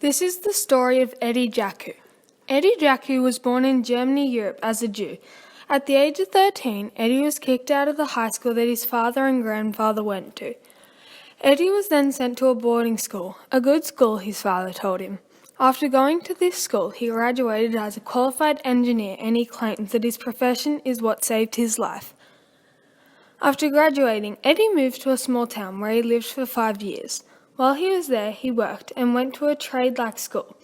This is the story of Eddie Jaku. Eddie Jaku was born in Germany, Europe, as a Jew. At the age of 13, Eddie was kicked out of the high school that his father and grandfather went to. Eddie was then sent to a boarding school, a good school, his father told him. After going to this school, he graduated as a qualified engineer, and he claims that his profession is what saved his life. After graduating, Eddie moved to a small town where he lived for 5 years. While he was there, he worked and went to a trade-like school.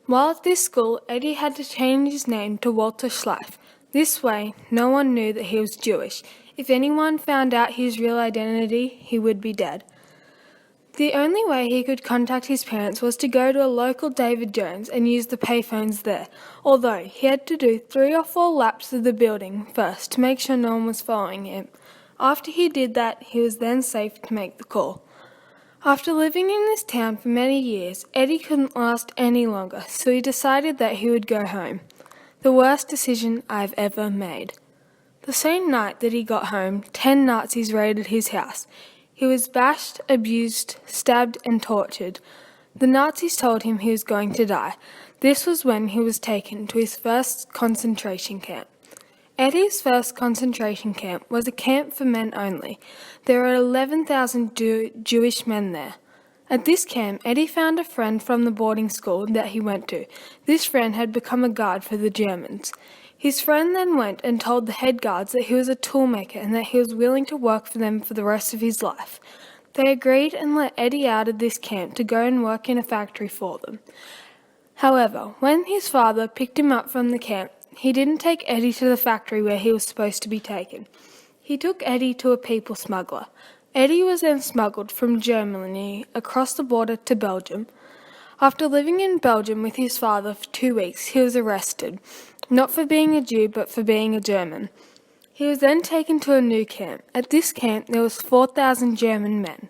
While at this school, Eddie had to change his name to Walter Schleif. This way, no one knew that he was Jewish. If anyone found out his real identity, he would be dead. The only way he could contact his parents was to go to a local David Jones and use the payphones there, although he had to do 3 or 4 laps of the building first to make sure no one was following him. After he did that, he was then safe to make the call. After living in this town for many years, Eddie couldn't last any longer, so he decided that he would go home. The worst decision I've ever made. The same night that he got home, 10 Nazis raided his house. He was bashed, abused, stabbed, and tortured. The Nazis told him he was going to die. This was when he was taken to his first concentration camp. Eddie's first concentration camp was a camp for men only. There were 11,000 Jewish men there. At this camp, Eddie found a friend from the boarding school that he went to. This friend had become a guard for the Germans. His friend then went and told the head guards that he was a toolmaker and that he was willing to work for them for the rest of his life. They agreed and let Eddie out of this camp to go and work in a factory for them. However, when his father picked him up from the camp, he didn't take Eddie to the factory where he was supposed to be taken. He took Eddie to a people smuggler. Eddie was then smuggled from Germany across the border to Belgium. After living in Belgium with his father for 2 weeks, he was arrested, not for being a Jew but for being a German. He was then taken to a new camp. At this camp there was 4,000 German men.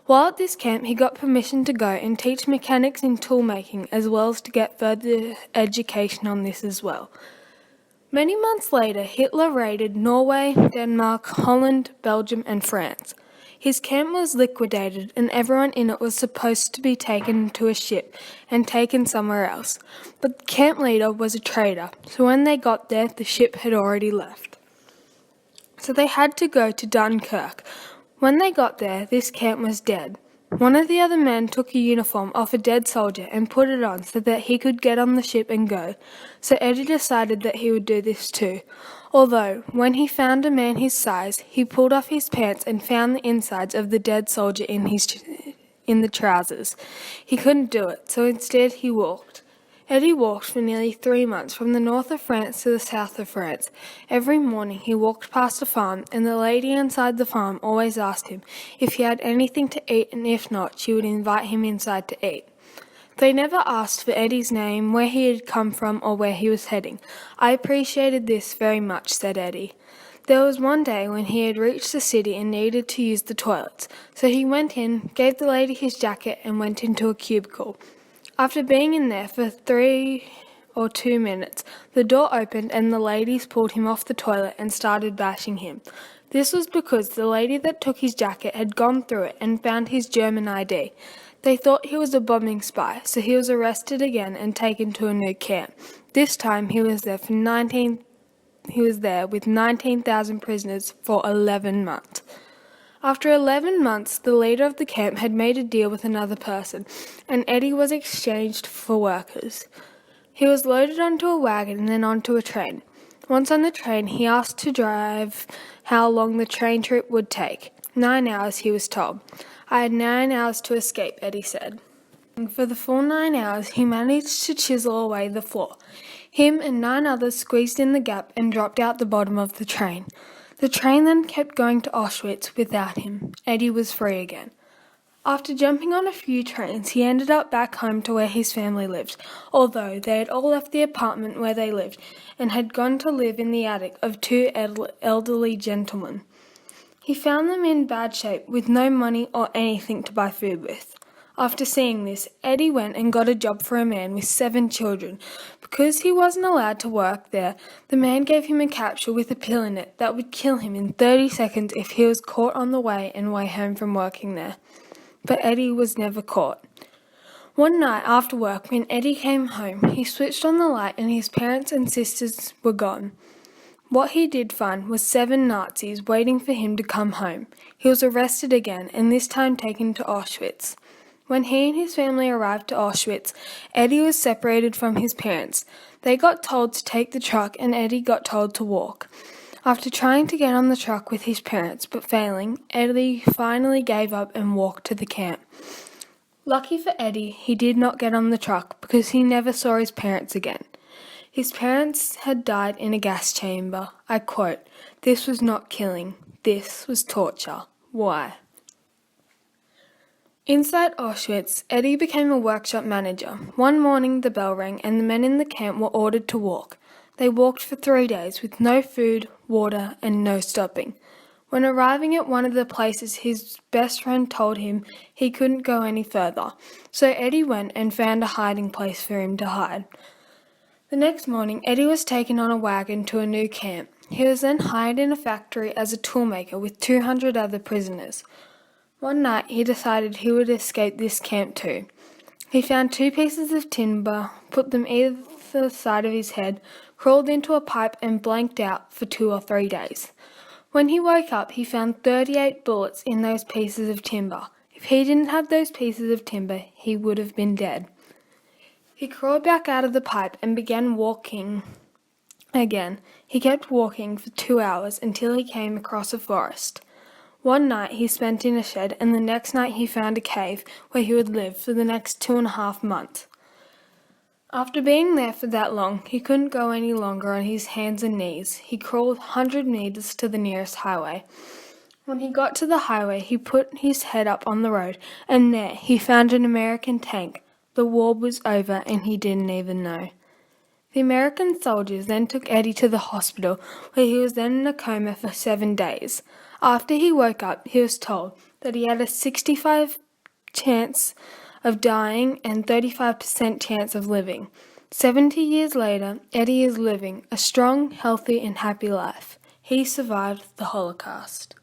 While at this camp he got permission to go and teach mechanics in toolmaking as well as to get further education on this as well. Many months later, Hitler raided Norway, Denmark, Holland, Belgium, and France. His camp was liquidated and everyone in it was supposed to be taken to a ship and taken somewhere else. But the camp leader was a traitor, so when they got there, the ship had already left. So they had to go to Dunkirk. When they got there, this camp was dead. One of the other men took a uniform off a dead soldier and put it on so that he could get on the ship and go. So Eddie decided that he would do this too. Although, when he found a man his size, he pulled off his pants and found the insides of the dead soldier in the trousers. He couldn't do it, so instead he walked. Eddie walked for nearly 3 months from the north of France to the south of France. Every morning he walked past a farm, and the lady inside the farm always asked him if he had anything to eat, and if not, she would invite him inside to eat. They never asked for Eddie's name, where he had come from, or where he was heading. I appreciated this very much, said Eddie. There was one day when he had reached the city and needed to use the toilets, so he went in, gave the lady his jacket, and went into a cubicle. After being in there for 3 or 2 minutes, the door opened and the ladies pulled him off the toilet and started bashing him. This was because the lady that took his jacket had gone through it and found his German ID. They thought he was a bombing spy, so he was arrested again and taken to a new camp. This time he was there with 19,000 prisoners for 11 months. After 11 months, the leader of the camp had made a deal with another person, and Eddie was exchanged for workers. He was loaded onto a wagon and then onto a train. Once on the train, he asked to drive how long the train trip would take. 9 hours, he was told. I had 9 hours to escape, Eddie said. And for the full 9 hours, he managed to chisel away the floor. Him and 9 others squeezed in the gap and dropped out the bottom of the train. The train then kept going to Auschwitz without him. Eddie was free again. After jumping on a few trains, he ended up back home to where his family lived, although they had all left the apartment where they lived and had gone to live in the attic of 2 elderly gentlemen. He found them in bad shape with no money or anything to buy food with. After seeing this, Eddie went and got a job for a man with 7 children Because he wasn't allowed to work there, the man gave him a capsule with a pill in it that would kill him in 30 seconds if he was caught on the way home from working there. But Eddie was never caught. One night after work, when Eddie came home, he switched on the light and his parents and sisters were gone. What he did find was 7 Nazis waiting for him to come home. He was arrested again and this time taken to Auschwitz. When he and his family arrived to Auschwitz, Eddie was separated from his parents. They got told to take the truck and Eddie got told to walk. After trying to get on the truck with his parents but failing, Eddie finally gave up and walked to the camp. Lucky for Eddie, he did not get on the truck because he never saw his parents again. His parents had died in a gas chamber. I quote, "This was not killing. This was torture. Why?" Inside Auschwitz, Eddie became a workshop manager. One morning the bell rang and the men in the camp were ordered to walk. They walked for 3 days with no food, water, and no stopping. When arriving at one of the places, his best friend told him he couldn't go any further, so Eddie went and found a hiding place for him to hide. The next morning, Eddie was taken on a wagon to a new camp. He was then hired in a factory as a toolmaker with 200 other prisoners. One night, he decided he would escape this camp too. He found 2 pieces of timber, put them either side of his head, crawled into a pipe and blanked out for 2 or 3 days. When he woke up, he found 38 bullets in those pieces of timber. If he didn't have those pieces of timber, he would have been dead. He crawled back out of the pipe and began walking again. He kept walking for 2 hours until he came across a forest. One night he spent in a shed and the next night he found a cave where he would live for the next 2.5 months. After being there for that long, he couldn't go any longer on his hands and knees. He crawled 100 meters to the nearest highway. When he got to the highway, he put his head up on the road and there he found an American tank. The war was over and he didn't even know. The American soldiers then took Eddie to the hospital where he was then in a coma for 7 days. After he woke up, he was told that he had a 65% chance of dying and 35% chance of living. 70 years later, Eddie is living a strong, healthy and happy life. He survived the Holocaust.